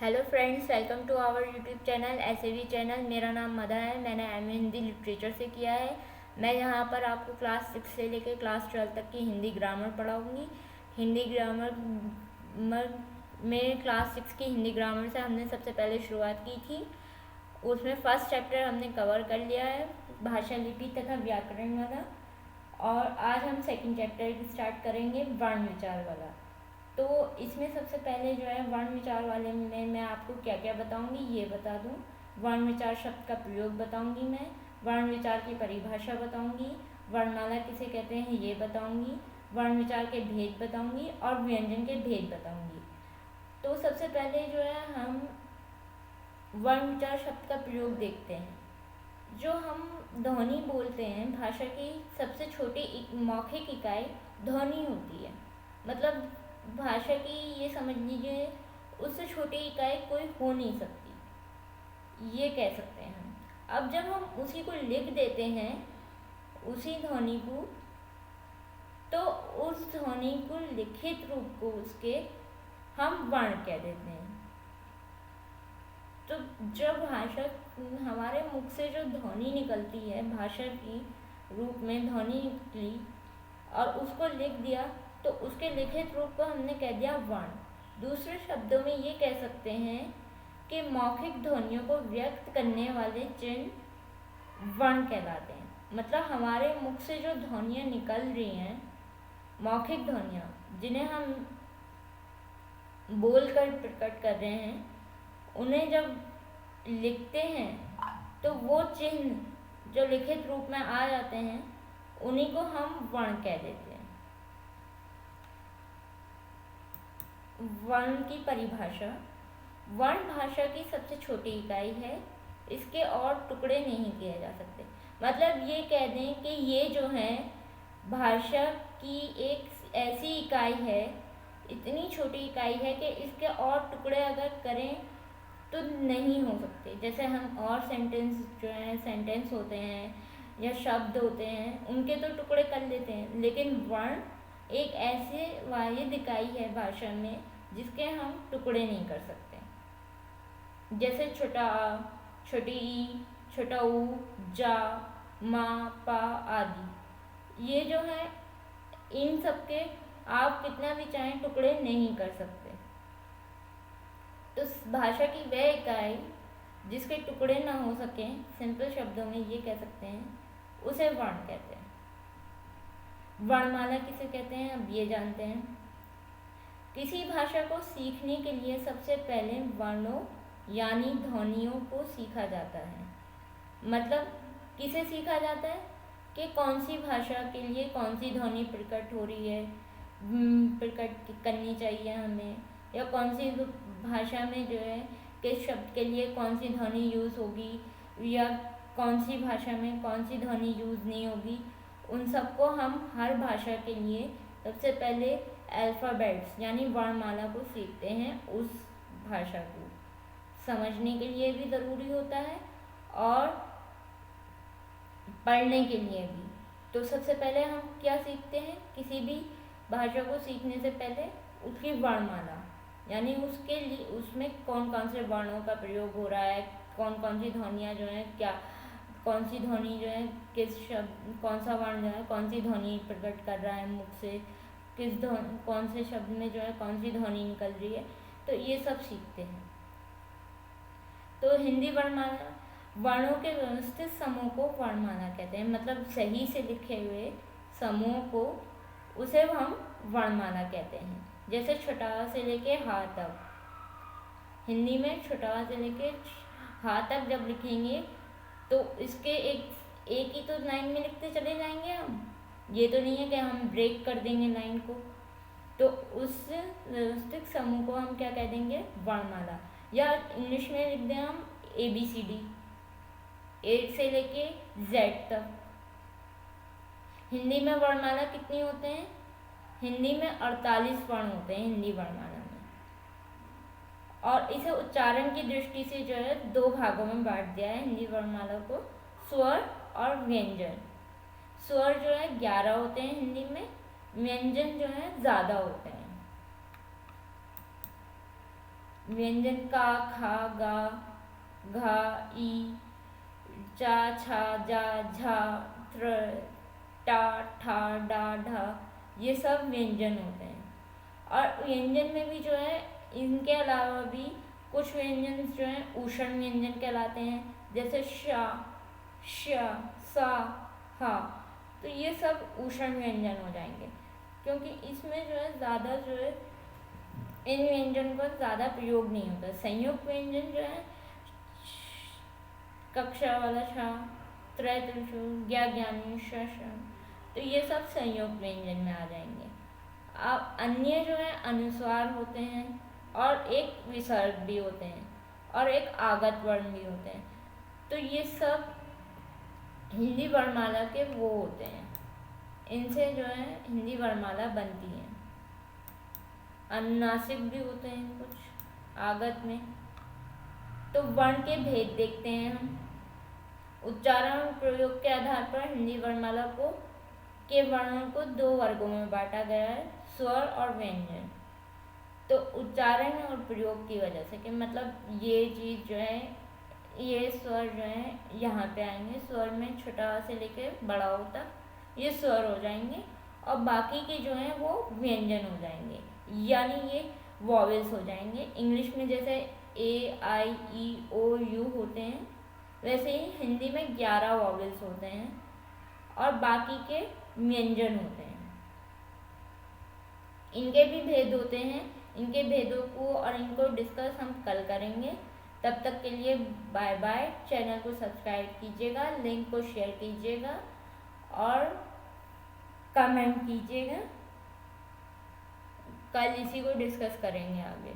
Hello friends, welcome to our YouTube channel SAV channel. मेरा नाम मदा है। मैंने एमए हिंदी लिटरेचर से किया है। मैं यहाँ पर आपको क्लास 6 से लेकर क्लास 12 तक की हिंदी ग्रामर पढ़ाऊँगी। हिंदी ग्रामर में क्लास 6 की हिंदी ग्रामर से हमने सबसे पहले शुरुआत की थी। उसमें फर्स्ट चैप्टर हमने कवर कर लिया है, भाषा लिपि तथा व्याकरण वाला। और आज हम सेकंड चैप्टर स्टार्ट करेंगे, वर्ण विचार वाला। तो इसमें सबसे पहले जो है वर्ण विचार वाले में मैं आपको क्या क्या बताऊंगी ये बता दूं। वर्ण विचार शब्द का प्रयोग बताऊंगी मैं, वर्ण विचार की परिभाषा बताऊंगी, वर्णमाला किसे कहते हैं ये बताऊंगी, वर्ण विचार के भेद बताऊंगी और व्यंजन के भेद बताऊंगी। तो सबसे पहले जो है हम वर्ण विचार शब्द का प्रयोग देखते हैं। जो हम ध्वनि बोलते हैं, भाषा की सबसे छोटी मौखिक इकाई ध्वनि होती है। मतलब भाषा की ये समझ लीजिए उससे छोटी इकाई कोई हो नहीं सकती, ये कह सकते हैं हम। अब जब हम उसी को लिख देते हैं, उसी ध्वनि को, तो उस ध्वनि को लिखित रूप को उसके हम वर्ण कह देते हैं। तो जब भाषा हमारे मुख से जो ध्वनि निकलती है, भाषा की रूप में ध्वनि निकली और उसको लिख दिया, तो उसके लिखित रूप को हमने कह दिया वर्ण। दूसरे शब्दों में ये कह सकते हैं कि मौखिक ध्वनियों को व्यक्त करने वाले चिन्ह वर्ण कहलाते हैं। मतलब हमारे मुख से जो ध्वनियाँ निकल रही हैं, मौखिक ध्वनियाँ जिन्हें हम बोलकर प्रकट कर रहे हैं, उन्हें जब लिखते हैं तो वो चिन्ह जो लिखित रूप में आ जाते हैं, उन्हीं को हम वर्ण कह देते हैं। वर्ण की परिभाषा। वर्ण भाषा की सबसे छोटी इकाई है, इसके और टुकड़े नहीं किए जा सकते। मतलब ये कह दें कि ये जो है भाषा की एक ऐसी इकाई है, इतनी छोटी इकाई है कि इसके और टुकड़े अगर करें तो नहीं हो सकते। जैसे हम और सेंटेंस जो है, सेंटेंस होते हैं या शब्द होते हैं, उनके तो टुकड़े कर लेते हैं, लेकिन वर्ण एक ऐसे वाहिद इकाई है भाषा में जिसके हम टुकड़े नहीं कर सकते। जैसे छोटा आ, छोटी ई, छोटा ऊ, जा, मा, पा आदि, ये जो है इन सब के आप कितना भी चाहें टुकड़े नहीं कर सकते। तो भाषा की वह इकाई जिसके टुकड़े ना हो सके, सिंपल शब्दों में ये कह सकते हैं, उसे वर्ण कहते हैं। वर्णमाला किसे कहते हैं अब ये जानते हैं। किसी भाषा को सीखने के लिए सबसे पहले वर्णों यानी ध्वनियों को सीखा जाता है। मतलब किसे सीखा जाता है कि कौन सी भाषा के लिए कौन सी ध्वनि प्रकट हो रही है, प्रकट करनी चाहिए हमें, या कौन सी भाषा में जो है किस शब्द के लिए कौन सी ध्वनि यूज़ होगी, या कौन सी भाषा में कौन सी ध्वनि यूज़ नहीं होगी। उन सबको हम हर भाषा के लिए सबसे पहले अल्फ़ाबेट्स यानी वर्णमाला को सीखते हैं। उस भाषा को समझने के लिए भी ज़रूरी होता है और पढ़ने के लिए भी। तो सबसे पहले हम क्या सीखते हैं, किसी भी भाषा को सीखने से पहले उसकी वर्णमाला, यानी उसके लिए उसमें कौन कौन से वर्णों का प्रयोग हो रहा है, कौन कौन सी ध्वनियाँ जो हैं, क्या कौन सी ध्वनि जो है किस शब्द, कौन सा वर्ण जो है कौन सी ध्वनि प्रकट कर रहा है मुख से, कौन से शब्द में जो है कौन सी ध्वनि निकल रही है, तो ये सब सीखते हैं। तो हिंदी वर्णमाला, वर्णों के व्यवस्थित समूह को वर्णमाला कहते हैं। मतलब सही से लिखे हुए समूह को, उसे हम वर्णमाला कहते हैं। जैसे छोटा से लेके हा तक, हिंदी में छोटा से लेके हा तक जब लिखेंगे तो इसके एक ही तो लाइन में लिखते चले जाएंगे हम। ये तो नहीं है कि हम ब्रेक कर देंगे लाइन को। तो उस व्यवस्थित समूह को हम क्या कह देंगे, वर्णमाला। या इंग्लिश में लिख दें हम ABCD, ए से लेके Z तक। हिंदी में वर्णमाला कितनी होते हैं, हिंदी में 48 वर्ण होते हैं हिंदी वर्णमाला में। और इसे उच्चारण की दृष्टि से जो है दो भागों में बांट दिया है हिंदी वर्णमाला को, स्वर और व्यंजन। स्वर जो है 11 होते हैं हिंदी में, व्यंजन जो है ज़्यादा होते हैं। व्यंजन का, खा, गा, घा, ई, चा, छा, जा, झा, त्र, टा, ठा, डा, ढा, ये सब व्यंजन होते हैं। और व्यंजन में भी जो है इनके अलावा भी कुछ व्यंजन जो हैं उष्ण व्यंजन कहलाते हैं, जैसे शा, श, सा, हा। तो ये सब उष्ण व्यंजन हो जाएंगे, क्योंकि इसमें जो है ज़्यादा जो है इन व्यंजन का ज़्यादा प्रयोग नहीं होता। संयुक्त व्यंजन जो है कक्षा वाला छा, त्रय त्रिशु, ज्ञा ज्ञानी, श, तो ये सब संयुक्त व्यंजन में आ जाएंगे। अब अन्य जो है अनुस्वार होते हैं और एक विसर्ग भी होते हैं और एक आगत वर्ण भी होते हैं। तो ये सब हिंदी वर्णमाला के वो होते हैं, इनसे जो है हिंदी वर्णमाला बनती है। अनुनासिक भी होते हैं कुछ आगत में। तो वर्ण के भेद देखते हैं हम। उच्चारण और प्रयोग के आधार पर हिंदी वर्णमाला के वर्णों को दो वर्गों में बांटा गया है, स्वर और व्यंजन। तो उच्चारण और प्रयोग की वजह से कि मतलब ये चीज़ जो है, ये स्वर जो है यहाँ पे आएंगे, स्वर में छोटा से लेके बड़ा ओ तक ये स्वर हो जाएंगे, और बाकी के जो हैं वो व्यंजन हो जाएंगे, यानी ये वॉवेल्स हो जाएंगे। इंग्लिश में जैसे ए, आई, ई, ओ, यू होते हैं, वैसे ही हिंदी में 11 वॉवेल्स होते हैं और बाकी के व्यंजन होते हैं। इनके भी भेद होते हैं, इनके भेदों को और इनको डिस्कस हम कल करेंगे। तब तक के लिए बाय बाय। चैनल को सब्सक्राइब कीजिएगा, लिंक को शेयर कीजिएगा और कमेंट कीजिएगा। कल इसी को डिस्कस करेंगे आगे।